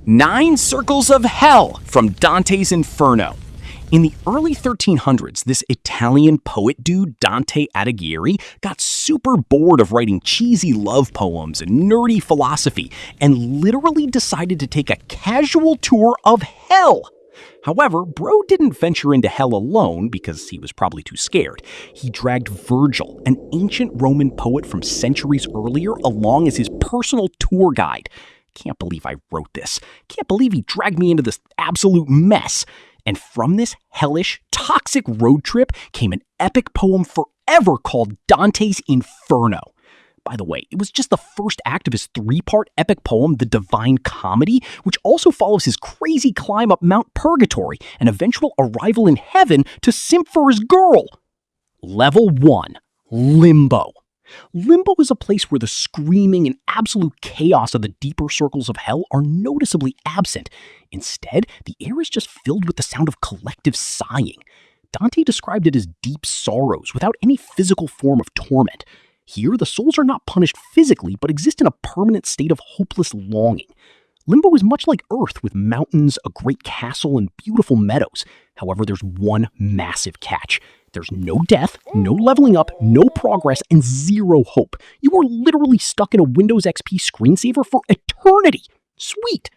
9 Circles of Hell from Dante's Inferno. In the early 1300s, this Italian poet dude, Dante Alighieri, got super bored of writing cheesy love poems and nerdy philosophy, and literally decided to take a casual tour of hell. However, bro didn't venture into hell alone because he was probably too scared. He dragged Virgil, an ancient Roman poet from centuries earlier, along as his personal tour guide. Can't believe I wrote this. Can't believe he dragged me into this absolute mess. And from this hellish, toxic road trip came an epic poem forever called Dante's Inferno. By the way, it was just the first act of his 3-part epic poem, The Divine Comedy, which also follows his crazy climb up Mount Purgatory and eventual arrival in heaven to simp for his girl. Level 1. Limbo. Limbo is a place where the screaming and absolute chaos of the deeper circles of hell are noticeably absent. Instead, the air is just filled with the sound of collective sighing. Dante described it as deep sorrows without any physical form of torment. Here, the souls are not punished physically, but exist in a permanent state of hopeless longing. Limbo is much like Earth, with mountains, a great castle, and beautiful meadows. However, there's one massive catch. There's no death, no leveling up, no progress, and zero hope. You are literally stuck in a Windows XP screensaver for eternity. Sweet!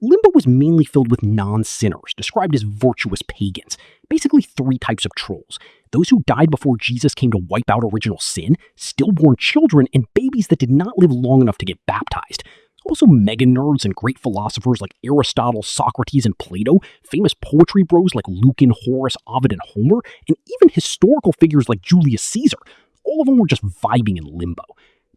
Limbo was mainly filled with non-sinners, described as virtuous pagans. Basically 3 types of trolls. Those who died before Jesus came to wipe out original sin, stillborn children, and babies that did not live long enough to get baptized. Also mega nerds and great philosophers like Aristotle, Socrates, and Plato, famous poetry bros like Lucan, Horace, Ovid, and Homer, and even historical figures like Julius Caesar. All of them were just vibing in limbo.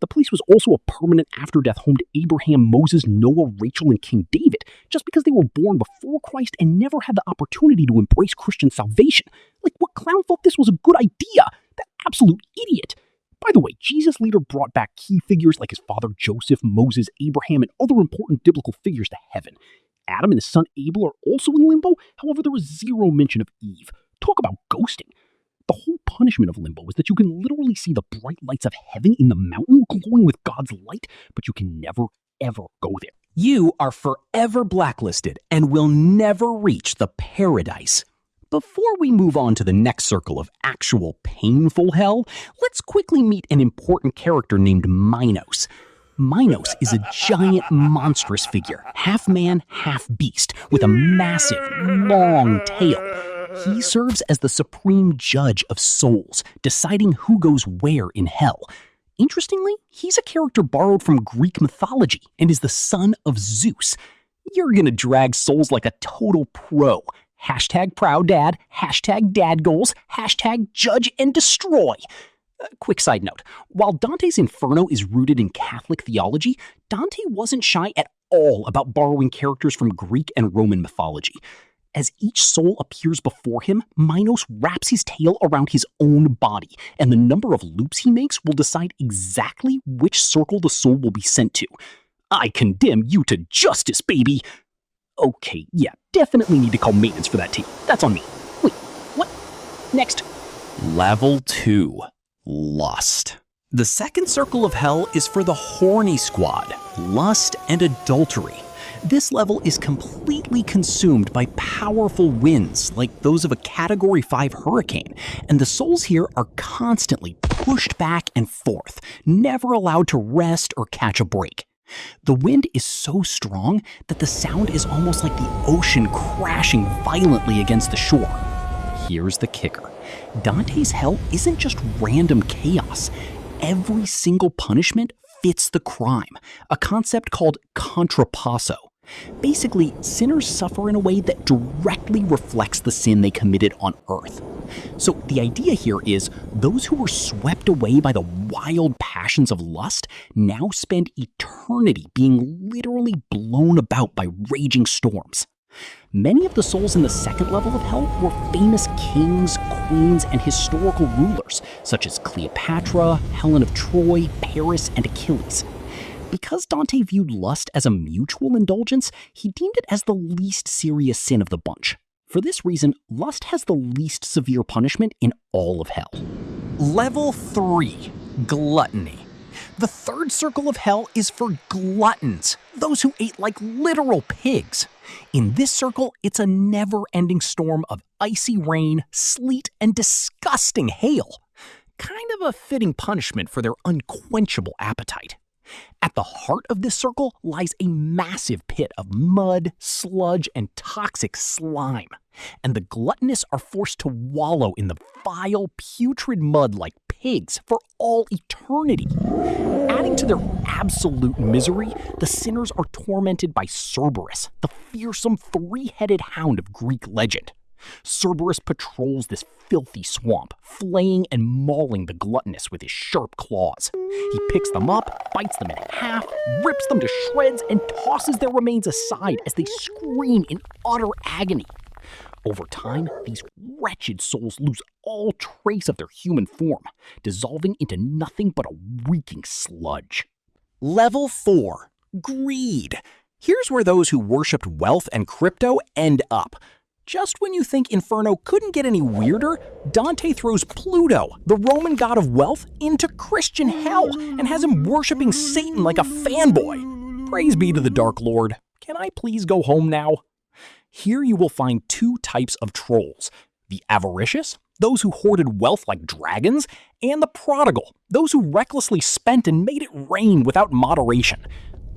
The place was also a permanent after-death home to Abraham, Moses, Noah, Rachel, and King David, just because they were born before Christ and never had the opportunity to embrace Christian salvation. Like, what clown thought this was a good idea? That absolute idiot! By the way, Jesus later brought back key figures like his father Joseph, Moses, Abraham, and other important biblical figures to heaven. Adam and his son Abel are also in limbo, however there was zero mention of Eve. Talk about ghosting. The whole punishment of limbo is that you can literally see the bright lights of heaven in the mountain glowing with God's light, but you can never, ever go there. You are forever blacklisted and will never reach the paradise. Before we move on to the next circle of actual painful hell, let's quickly meet an important character named Minos. Minos is a giant, monstrous figure, half man, half beast, with a massive, long tail. He serves as the supreme judge of souls, deciding who goes where in hell. Interestingly, he's a character borrowed from Greek mythology and is the son of Zeus. You're gonna drag souls like a total pro. Hashtag proud dad, hashtag dad goals, hashtag judge and destroy. Quick side note, while Dante's Inferno is rooted in Catholic theology, Dante wasn't shy at all about borrowing characters from Greek and Roman mythology. As each soul appears before him, Minos wraps his tail around his own body, and the number of loops he makes will decide exactly which circle the soul will be sent to. I condemn you to justice, baby! Okay, yeah, definitely need to call maintenance for that tea. That's on me. Wait, what? Next. Level 2. Lust. The second circle of hell is for the horny squad, lust and adultery. This level is completely consumed by powerful winds, like those of a Category 5 hurricane, and the souls here are constantly pushed back and forth, never allowed to rest or catch a break. The wind is so strong that the sound is almost like the ocean crashing violently against the shore. Here's the kicker. Dante's hell isn't just random chaos. Every single punishment fits the crime, a concept called contrapasso. Basically, sinners suffer in a way that directly reflects the sin they committed on earth. So the idea here is those who were swept away by the wild passions of lust now spend eternity being literally blown about by raging storms. Many of the souls in the second level of hell were famous kings, queens, and historical rulers, such as Cleopatra, Helen of Troy, Paris, and Achilles. Because Dante viewed lust as a mutual indulgence, he deemed it as the least serious sin of the bunch. For this reason, lust has the least severe punishment in all of hell. Level 3. Gluttony. The third circle of hell is for gluttons, those who ate like literal pigs. In this circle, it's a never-ending storm of icy rain, sleet, and disgusting hail. Kind of a fitting punishment for their unquenchable appetite. At the heart of this circle lies a massive pit of mud, sludge, and toxic slime. And the gluttonous are forced to wallow in the vile, putrid mud like pigs for all eternity. Adding to their absolute misery, the sinners are tormented by Cerberus, the fearsome three-headed hound of Greek legend. Cerberus patrols this filthy swamp, flaying and mauling the gluttonous with his sharp claws. He picks them up, bites them in half, rips them to shreds, and tosses their remains aside as they scream in utter agony. Over time, these wretched souls lose all trace of their human form, dissolving into nothing but a reeking sludge. Level 4. Greed. Here's where those who worshipped wealth and crypto end up. Just when you think Inferno couldn't get any weirder, Dante throws Pluto, the Roman god of wealth, into Christian hell and has him worshipping Satan like a fanboy. Praise be to the Dark Lord. Can I please go home now? Here you will find two types of trolls: the avaricious, those who hoarded wealth like dragons, and the prodigal, those who recklessly spent and made it rain without moderation.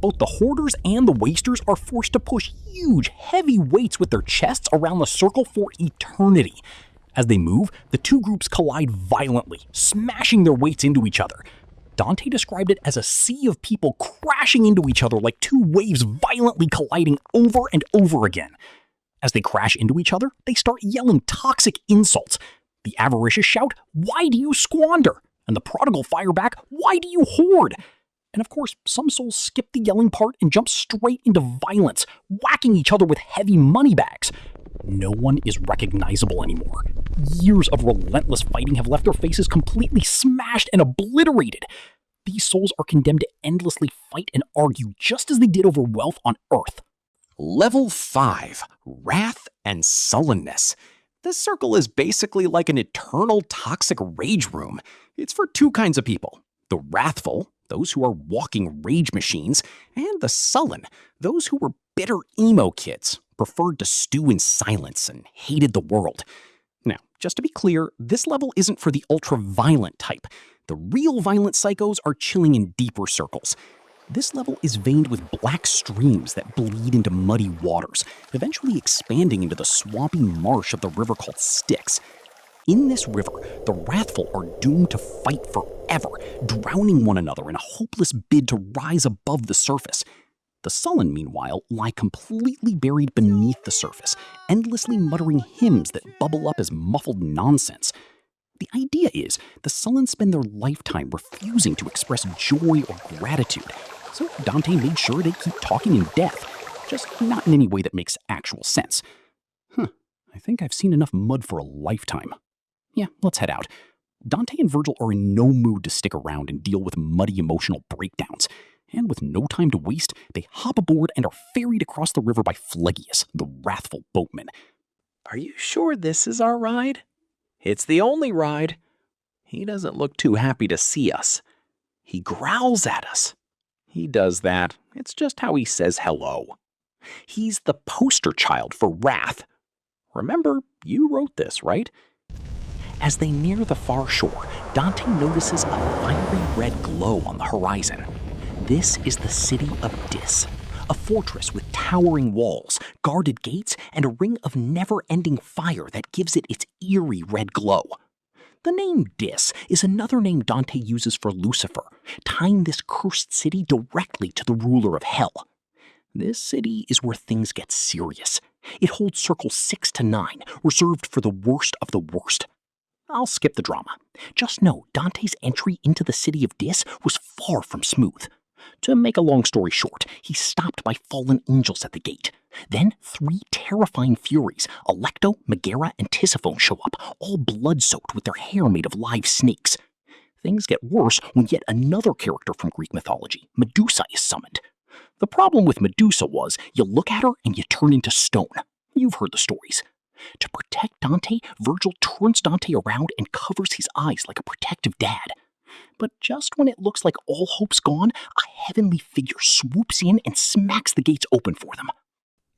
Both the hoarders and the wasters are forced to push huge, heavy weights with their chests around the circle for eternity. As they move, the two groups collide violently, smashing their weights into each other. Dante described it as a sea of people crashing into each other like two waves violently colliding over and over again. As they crash into each other, they start yelling toxic insults. The avaricious shout, "Why do you squander?" And the prodigal fire back, "Why do you hoard?" And of course, some souls skip the yelling part and jump straight into violence, whacking each other with heavy money bags. No one is recognizable anymore. Years of relentless fighting have left their faces completely smashed and obliterated. These souls are condemned to endlessly fight and argue just as they did over wealth on Earth. Level 5. Wrath and Sullenness. This circle is basically like an eternal toxic rage room. It's for two kinds of people: the wrathful, those who are walking rage machines, and the sullen, those who were bitter emo kids, preferred to stew in silence and hated the world. Now, just to be clear, this level isn't for the ultra-violent type. The real violent psychos are chilling in deeper circles. This level is veined with black streams that bleed into muddy waters, eventually expanding into the swampy marsh of the river called Styx. In this river, the wrathful are doomed to fight forever, drowning one another in a hopeless bid to rise above the surface. The sullen, meanwhile, lie completely buried beneath the surface, endlessly muttering hymns that bubble up as muffled nonsense. The idea is the sullen spend their lifetime refusing to express joy or gratitude, so Dante made sure they keep talking in death, just not in any way that makes actual sense. I think I've seen enough mud for a lifetime. Yeah, let's head out. Dante and Virgil are in no mood to stick around and deal with muddy emotional breakdowns. And with no time to waste, they hop aboard and are ferried across the river by Phlegyas, the wrathful boatman. Are you sure this is our ride? It's the only ride. He doesn't look too happy to see us. He growls at us. He does that. It's just how he says hello. He's the poster child for wrath. Remember, you wrote this, right? As they near the far shore, Dante notices a fiery red glow on the horizon. This is the city of Dis, a fortress with towering walls, guarded gates, and a ring of never-ending fire that gives it its eerie red glow. The name Dis is another name Dante uses for Lucifer, tying this cursed city directly to the ruler of hell. This city is where things get serious. It holds circles 6 to 9, reserved for the worst of the worst. I'll skip the drama. Just know Dante's entry into the city of Dis was far from smooth. To make a long story short, he's stopped by fallen angels at the gate. Then 3 terrifying furies, Alecto, Megara, and Tisiphone show up, all blood-soaked with their hair made of live snakes. Things get worse when yet another character from Greek mythology, Medusa, is summoned. The problem with Medusa was, you look at her and you turn into stone. You've heard the stories. To protect Dante, Virgil turns Dante around and covers his eyes like a protective dad. But just when it looks like all hope's gone, a heavenly figure swoops in and smacks the gates open for them.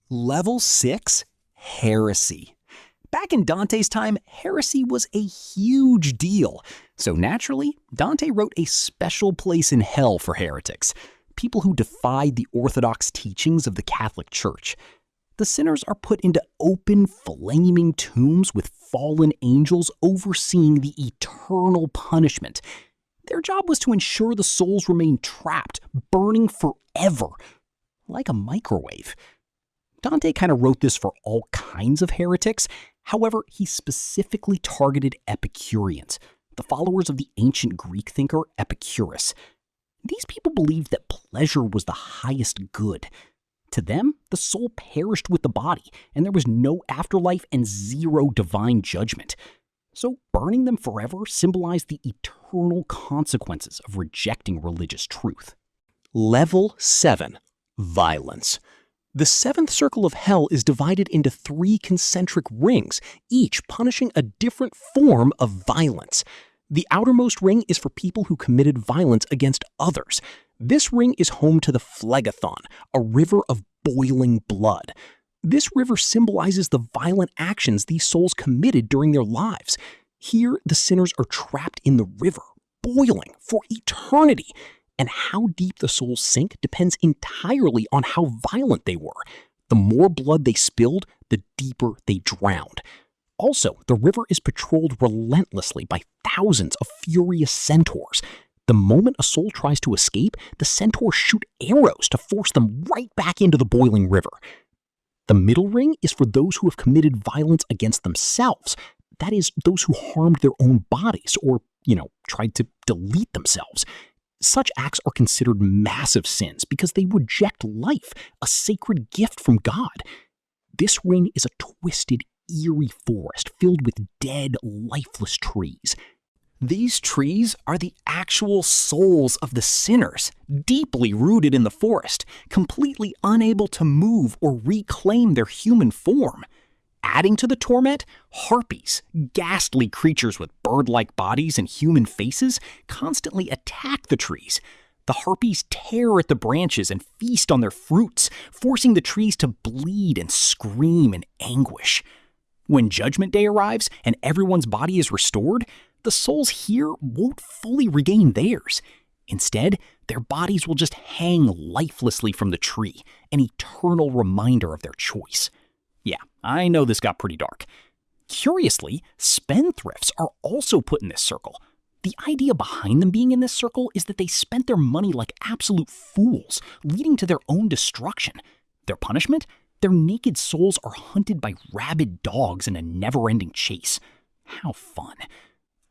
Level 6, Heresy. Back in Dante's time, heresy was a huge deal. So naturally, Dante wrote a special place in hell for heretics, people who defied the orthodox teachings of the Catholic Church. The sinners are put into open, flaming tombs with fallen angels overseeing the eternal punishment. Their job was to ensure the souls remained trapped, burning forever, like a microwave. Dante kind of wrote this for all kinds of heretics. However, he specifically targeted Epicureans, the followers of the ancient Greek thinker Epicurus. These people believed that pleasure was the highest good. To them, the soul perished with the body, and there was no afterlife and zero divine judgment. So burning them forever symbolized the eternal consequences of rejecting religious truth. Level 7, Violence. The seventh circle of hell is divided into 3 concentric rings, each punishing a different form of violence. The outermost ring is for people who committed violence against others. This ring is home to the Phlegathon, a river of boiling blood. This river symbolizes the violent actions these souls committed during their lives. Here, the sinners are trapped in the river, boiling for eternity. And how deep the souls sink depends entirely on how violent they were. The more blood they spilled, the deeper they drowned. Also, the river is patrolled relentlessly by thousands of furious centaurs. The moment a soul tries to escape, the centaurs shoot arrows to force them right back into the boiling river. The middle ring is for those who have committed violence against themselves. That is, those who harmed their own bodies or, tried to delete themselves. Such acts are considered massive sins because they reject life, a sacred gift from God. This ring is a twisted, eerie forest filled with dead, lifeless trees. These trees are the actual souls of the sinners, deeply rooted in the forest, completely unable to move or reclaim their human form. Adding to the torment, harpies, ghastly creatures with bird-like bodies and human faces, constantly attack the trees. The harpies tear at the branches and feast on their fruits, forcing the trees to bleed and scream in anguish. When Judgment Day arrives and everyone's body is restored, the souls here won't fully regain theirs. Instead, their bodies will just hang lifelessly from the tree, an eternal reminder of their choice. Yeah, I know this got pretty dark. Curiously, spendthrifts are also put in this circle. The idea behind them being in this circle is that they spent their money like absolute fools, leading to their own destruction. Their punishment? Their naked souls are hunted by rabid dogs in a never-ending chase. How fun.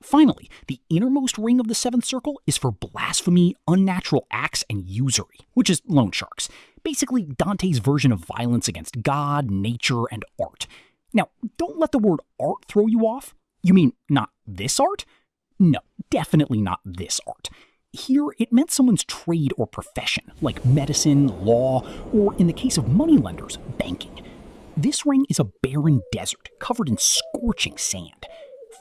Finally, the innermost ring of the seventh circle is for blasphemy, unnatural acts, and usury, which is loan sharks. Basically, Dante's version of violence against God, nature, and art. Now, don't let the word art throw you off. You mean not this art? No, definitely not this art. Here, it meant someone's trade or profession, like medicine, law, or in the case of moneylenders, banking. This ring is a barren desert covered in scorching sand.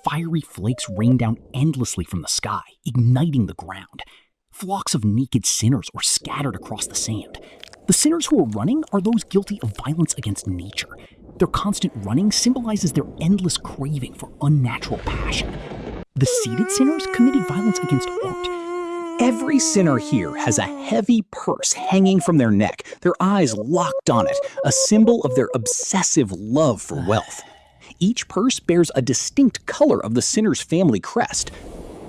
Fiery flakes rain down endlessly from the sky, igniting the ground. Flocks of naked sinners are scattered across the sand. The sinners who are running are those guilty of violence against nature. Their constant running symbolizes their endless craving for unnatural passion. The seated sinners committed violence against art. Every sinner here has a heavy purse hanging from their neck, their eyes locked on it, a symbol of their obsessive love for wealth. Each purse bears a distinct color of the sinner's family crest.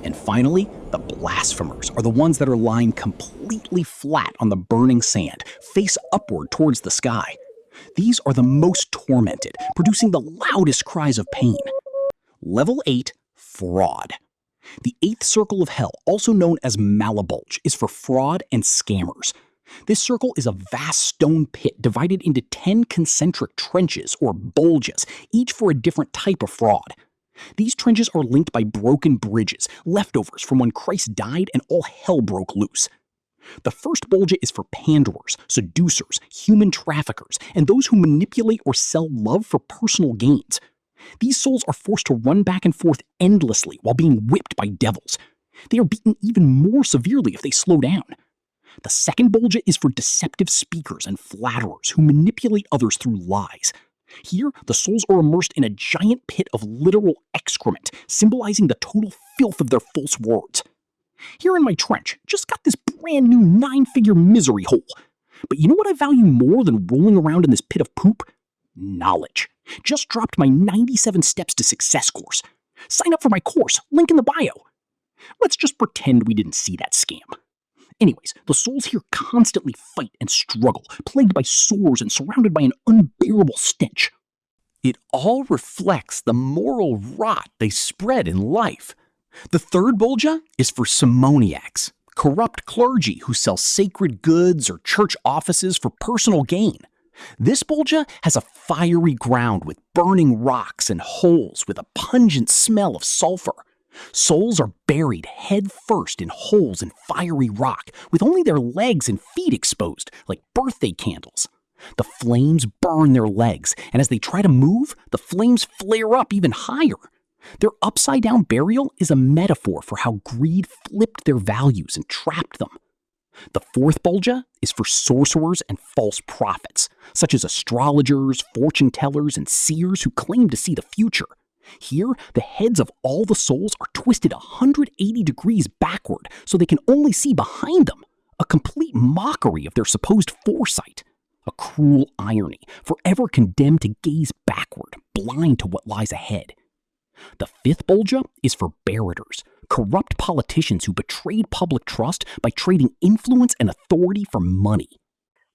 And finally, the blasphemers are the ones that are lying completely flat on the burning sand, face upward towards the sky. These are the most tormented, producing the loudest cries of pain. Level 8, Fraud. The 8th circle of hell, also known as Malabulge, is for fraud and scammers. This circle is a vast stone pit divided into 10 concentric trenches, or bulges, each for a different type of fraud. These trenches are linked by broken bridges, leftovers from when Christ died and all hell broke loose. The first bulge is for panderers, seducers, human traffickers, and those who manipulate or sell love for personal gains. These souls are forced to run back and forth endlessly while being whipped by devils. They are beaten even more severely if they slow down. The second Bolgia is for deceptive speakers and flatterers who manipulate others through lies. Here, the souls are immersed in a giant pit of literal excrement, symbolizing the total filth of their false words. Here in my trench, just got this brand new 9-figure misery hole. But you know what I value more than rolling around in this pit of poop? Knowledge. Just dropped my 97 Steps to Success course. Sign up for my course, link in the bio. Let's just pretend we didn't see that scam. Anyways, the souls here constantly fight and struggle, plagued by sores and surrounded by an unbearable stench. It all reflects the moral rot they spread in life. The third Bolgia is for simoniacs, corrupt clergy who sell sacred goods or church offices for personal gain. This Bolgia has a fiery ground with burning rocks and holes with a pungent smell of sulfur. Souls are buried head first in holes in fiery rock, with only their legs and feet exposed, like birthday candles. The flames burn their legs, and as they try to move, the flames flare up even higher. Their upside-down burial is a metaphor for how greed flipped their values and trapped them. The fourth Bolgia is for sorcerers and false prophets, such as astrologers, fortune tellers, and seers who claim to see the future. Here, the heads of all the souls are twisted 180 degrees backward so they can only see behind them, a complete mockery of their supposed foresight. A cruel irony, forever condemned to gaze backward, blind to what lies ahead. The fifth Bolgia is for barrators, corrupt politicians who betrayed public trust by trading influence and authority for money.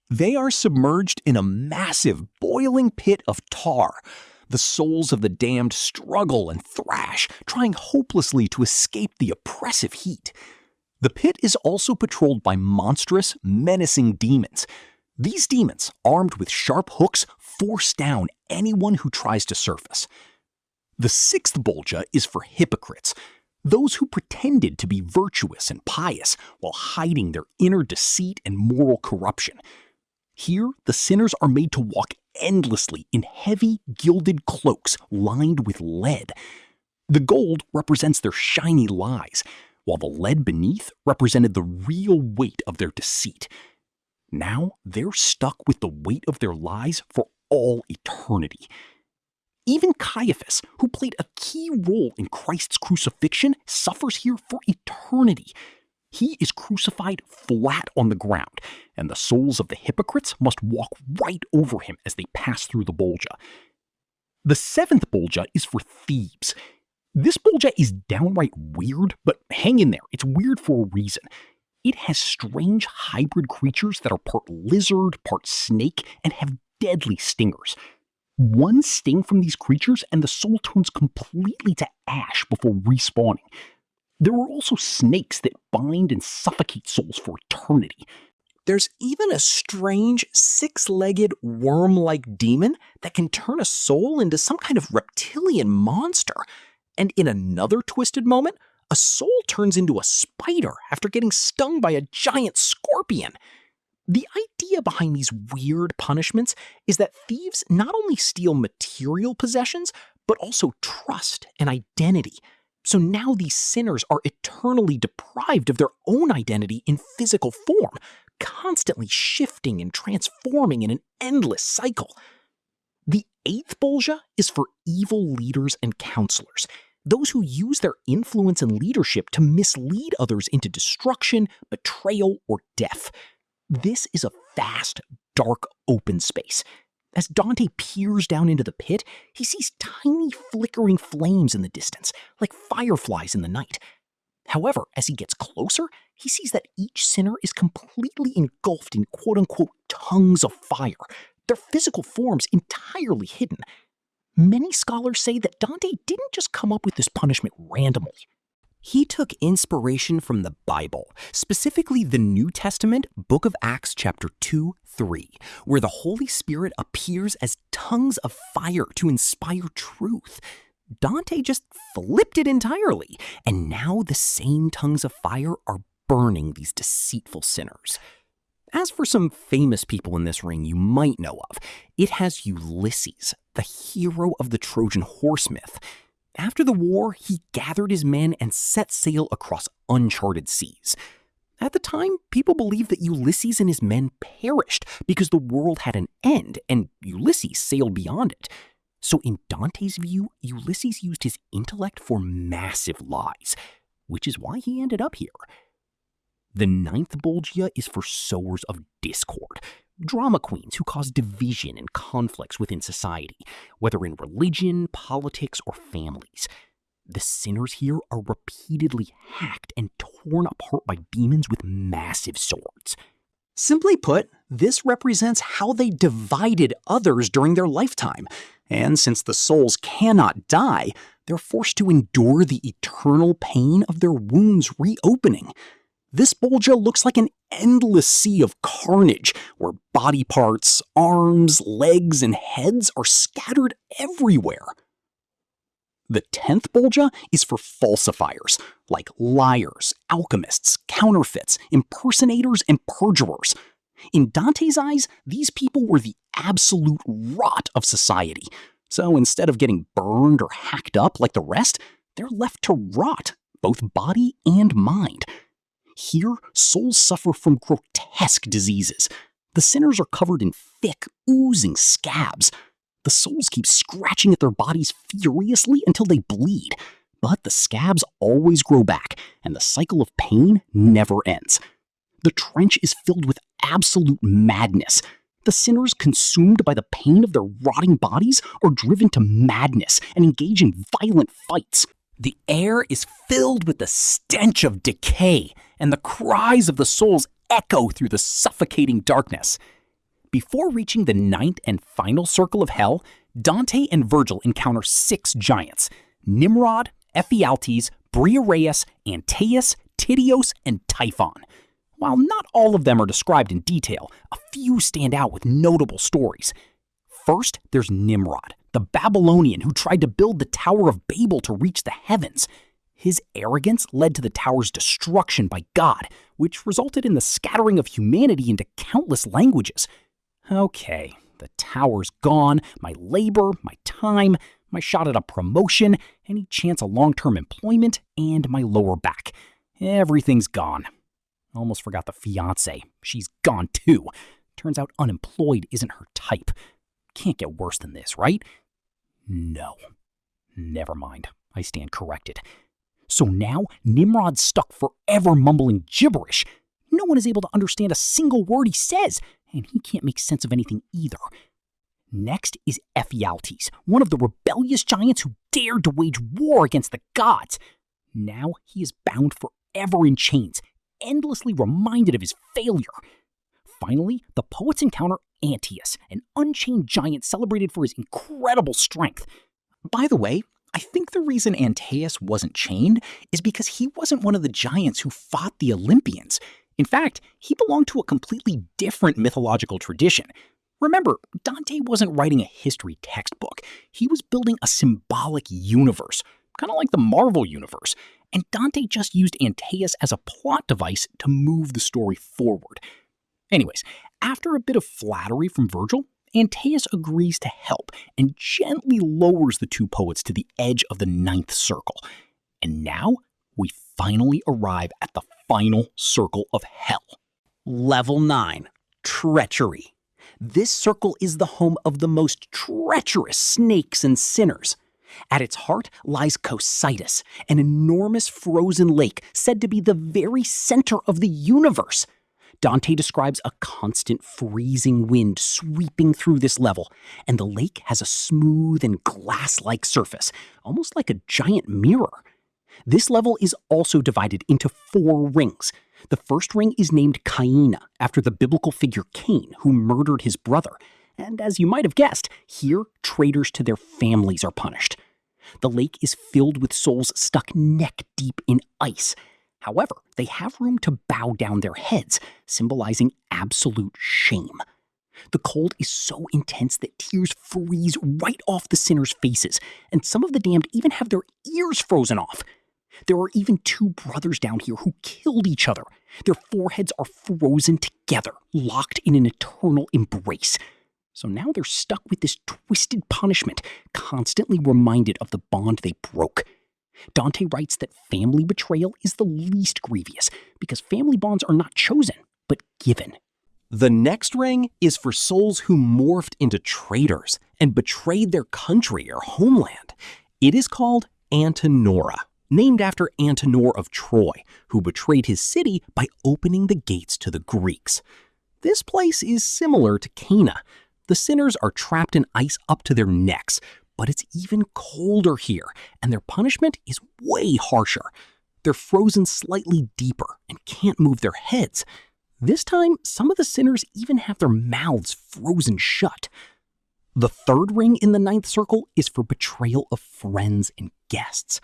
They are submerged in a massive, boiling pit of tar. The souls of the damned struggle and thrash, trying hopelessly to escape the oppressive heat. The pit is also patrolled by monstrous, menacing demons. These demons, armed with sharp hooks, force down anyone who tries to surface. The sixth Bolgia is for hypocrites, those who pretended to be virtuous and pious while hiding their inner deceit and moral corruption. Here, the sinners are made to walk endlessly in heavy, gilded cloaks lined with lead. The gold represents their shiny lies, while the lead beneath represented the real weight of their deceit. Now, they're stuck with the weight of their lies for all eternity. Even Caiaphas, who played a key role in Christ's crucifixion, suffers here for eternity. He is crucified flat on the ground, and the souls of the hypocrites must walk right over him as they pass through the Bolgia. The seventh Bolgia is for thieves. This Bolgia is downright weird, but hang in there, it's weird for a reason. It has strange hybrid creatures that are part lizard, part snake, and have deadly stingers. One sting from these creatures and the soul turns completely to ash before respawning. There are also snakes that bind and suffocate souls for eternity. There's even a strange six-legged worm-like demon that can turn a soul into some kind of reptilian monster. And in another twisted moment, a soul turns into a spider after getting stung by a giant scorpion. The idea behind these weird punishments is that thieves not only steal material possessions, but also trust and identity. So now these sinners are eternally deprived of their own identity in physical form, constantly shifting and transforming in an endless cycle. The eighth Bolgia is for evil leaders and counselors, those who use their influence and leadership to mislead others into destruction, betrayal, or death. This is a vast, dark, open space. As Dante peers down into the pit, he sees tiny flickering flames in the distance, like fireflies in the night. However, as he gets closer, he sees that each sinner is completely engulfed in quote-unquote tongues of fire, their physical forms entirely hidden. Many scholars say that Dante didn't just come up with this punishment randomly. He took inspiration from the Bible, specifically the New Testament, Book of Acts, chapter 2-3, where the Holy Spirit appears as tongues of fire to inspire truth. Dante just flipped it entirely, and now the same tongues of fire are burning these deceitful sinners. As for some famous people in this ring you might know of, it has Ulysses, the hero of the Trojan horse myth. After the war, he gathered his men and set sail across uncharted seas. At the time, people believed that Ulysses and his men perished because the world had an end, and Ulysses sailed beyond it. So in Dante's view, Ulysses used his intellect for massive lies, which is why he ended up here. The ninth Bolgia is for sowers of discord, drama queens who cause division and conflicts within society, whether in religion, politics, or families. The sinners here are repeatedly hacked and torn apart by demons with massive swords. Simply put, this represents how they divided others during their lifetime, and since the souls cannot die, they're forced to endure the eternal pain of their wounds reopening. This Bolgia looks like an endless sea of carnage, where body parts, arms, legs, and heads are scattered everywhere. The 10th Bolgia is for falsifiers, like liars, alchemists, counterfeits, impersonators, and perjurers. In Dante's eyes, these people were the absolute rot of society. So instead of getting burned or hacked up like the rest, they're left to rot, both body and mind. Here, souls suffer from grotesque diseases. The sinners are covered in thick, oozing scabs. The souls keep scratching at their bodies furiously until they bleed, but the scabs always grow back, and the cycle of pain never ends. The trench is filled with absolute madness. The sinners, consumed by the pain of their rotting bodies, are driven to madness and engage in violent fights. The air is filled with the stench of decay, and the cries of the souls echo through the suffocating darkness. Before reaching the ninth and final circle of hell, Dante and Virgil encounter 6 giants: Nimrod, Ephialtes, Briareus, Antaeus, Tityos, and Typhon. While not all of them are described in detail, a few stand out with notable stories. First, there's Nimrod, the Babylonian who tried to build the Tower of Babel to reach the heavens. His arrogance led to the tower's destruction by God, which resulted in the scattering of humanity into countless languages. Okay, the tower's gone, my labor, my time, my shot at a promotion, any chance of long-term employment, and my lower back. Everything's gone. Almost forgot the fiancé. She's gone too. Turns out unemployed isn't her type. Can't get worse than this, right? No. Never mind. I stand corrected. So now, Nimrod's stuck forever mumbling gibberish. No one is able to understand a single word he says, and he can't make sense of anything either. Next is Ephialtes, one of the rebellious giants who dared to wage war against the gods. Now he is bound forever in chains, endlessly reminded of his failure. Finally, the poets encounter Antaeus, an unchained giant celebrated for his incredible strength. By the way, I think the reason Antaeus wasn't chained is because he wasn't one of the giants who fought the Olympians. In fact, he belonged to a completely different mythological tradition. Remember, Dante wasn't writing a history textbook. He was building a symbolic universe, kind of like the Marvel universe, and Dante just used Antaeus as a plot device to move the story forward. Anyways, after a bit of flattery from Virgil, Antaeus agrees to help and gently lowers the two poets to the edge of the ninth circle. And now, we finally arrive at the final circle of hell. Level 9, Treachery. This circle is the home of the most treacherous snakes and sinners. At its heart lies Cocytus, an enormous frozen lake said to be the very center of the universe. Dante describes a constant freezing wind sweeping through this level, and the lake has a smooth and glass-like surface, almost like a giant mirror. This level is also divided into 4 rings. The first ring is named Caina, after the biblical figure Cain, who murdered his brother. And as you might have guessed, here traitors to their families are punished. The lake is filled with souls stuck neck-deep in ice. However, they have room to bow down their heads, symbolizing absolute shame. The cold is so intense that tears freeze right off the sinners' faces, and some of the damned even have their ears frozen off. There are even 2 brothers down here who killed each other. Their foreheads are frozen together, locked in an eternal embrace. So now they're stuck with this twisted punishment, constantly reminded of the bond they broke. Dante writes that family betrayal is the least grievous, because family bonds are not chosen, but given. The next ring is for souls who morphed into traitors and betrayed their country or homeland. It is called Antenora, named after Antenor of Troy, who betrayed his city by opening the gates to the Greeks. This place is similar to Cana. The sinners are trapped in ice up to their necks, but it's even colder here, and their punishment is way harsher. They're frozen slightly deeper and can't move their heads. This time, some of the sinners even have their mouths frozen shut. The third ring in the ninth circle is for betrayal of friends and guests.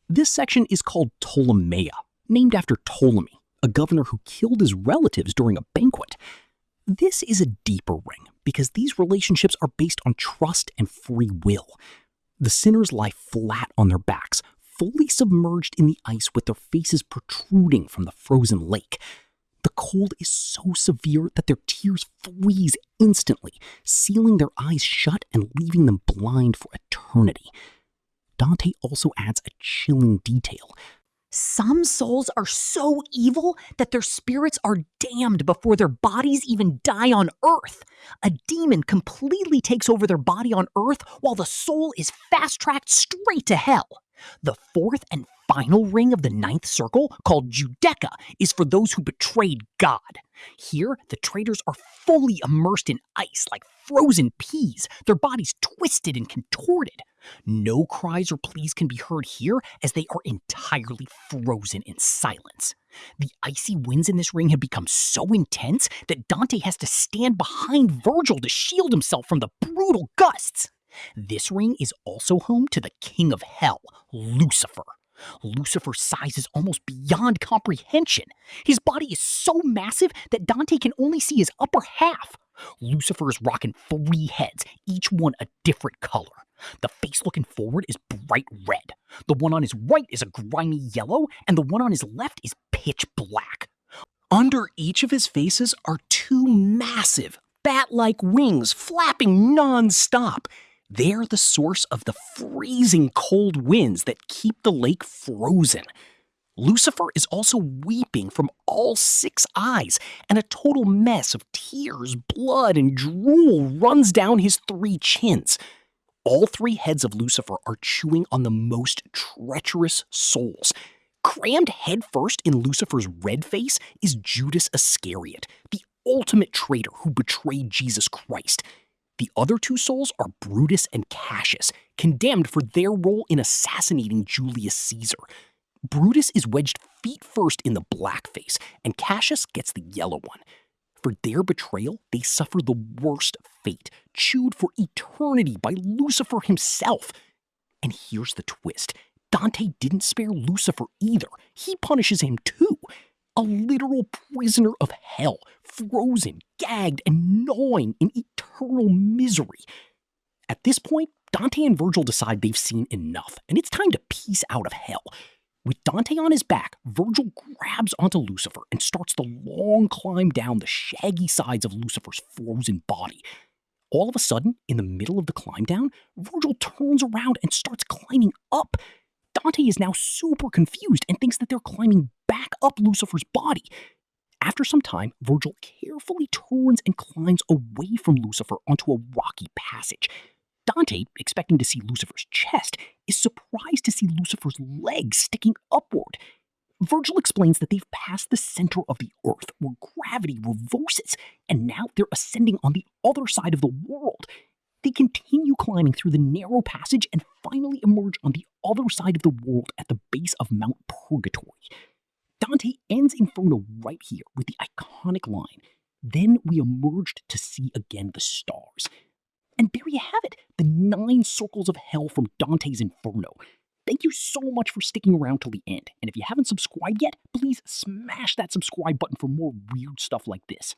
This section is called Ptolemaea, named after Ptolemy, a governor who killed his relatives during a banquet. This is a deeper ring because these relationships are based on trust and free will. The sinners lie flat on their backs, fully submerged in the ice with their faces protruding from the frozen lake. The cold is so severe that their tears freeze instantly, sealing their eyes shut and leaving them blind for eternity. Dante also adds a chilling detail. Some souls are so evil that their spirits are damned before their bodies even die on Earth. A demon completely takes over their body on Earth while the soul is fast-tracked straight to hell. The fourth and final ring of the ninth circle, called Judeca, is for those who betrayed God. Here, the traitors are fully immersed in ice like frozen peas, their bodies twisted and contorted. No cries or pleas can be heard here as they are entirely frozen in silence. The icy winds in this ring have become so intense that Dante has to stand behind Virgil to shield himself from the brutal gusts. This ring is also home to the king of hell, Lucifer. Lucifer's size is almost beyond comprehension. His body is so massive that Dante can only see his upper half. Lucifer is rocking 3 heads, each one a different color. The face looking forward is bright red. The one on his right is a grimy yellow, and the one on his left is pitch black. Under each of his faces are 2 massive, bat-like wings flapping non-stop. They're the source of the freezing cold winds that keep the lake frozen. Lucifer is also weeping from all 6 eyes, and a total mess of tears, blood, and drool runs down his 3 chins. All 3 heads of Lucifer are chewing on the most treacherous souls. Crammed headfirst in Lucifer's red face is Judas Iscariot, the ultimate traitor who betrayed Jesus Christ. The other 2 souls are Brutus and Cassius, condemned for their role in assassinating Julius Caesar. Brutus is wedged feet first in the black face, and Cassius gets the yellow one. For their betrayal, they suffer the worst fate, chewed for eternity by Lucifer himself. And here's the twist. Dante didn't spare Lucifer either. He punishes him too. A literal prisoner of hell, frozen, gagged, and gnawing in eternal misery. At this point, Dante and Virgil decide they've seen enough, and it's time to peace out of hell. With Dante on his back, Virgil grabs onto Lucifer and starts the long climb down the shaggy sides of Lucifer's frozen body. All of a sudden, in the middle of the climb down, Virgil turns around and starts climbing up. Dante is now super confused and thinks that they're climbing back up Lucifer's body. After some time, Virgil carefully turns and climbs away from Lucifer onto a rocky passage. Dante, expecting to see Lucifer's chest, is surprised to see Lucifer's legs sticking upward. Virgil explains that they've passed the center of the earth, where gravity reverses, and now they're ascending on the other side of the world. They continue climbing through the narrow passage and finally emerge on the other side of the world at the base of Mount Purgatory. Dante ends Inferno right here with the iconic line, "Then we emerged to see again the stars." And there you have it, the 9 circles of hell from Dante's Inferno. Thank you so much for sticking around till the end. And if you haven't subscribed yet, please smash that subscribe button for more weird stuff like this.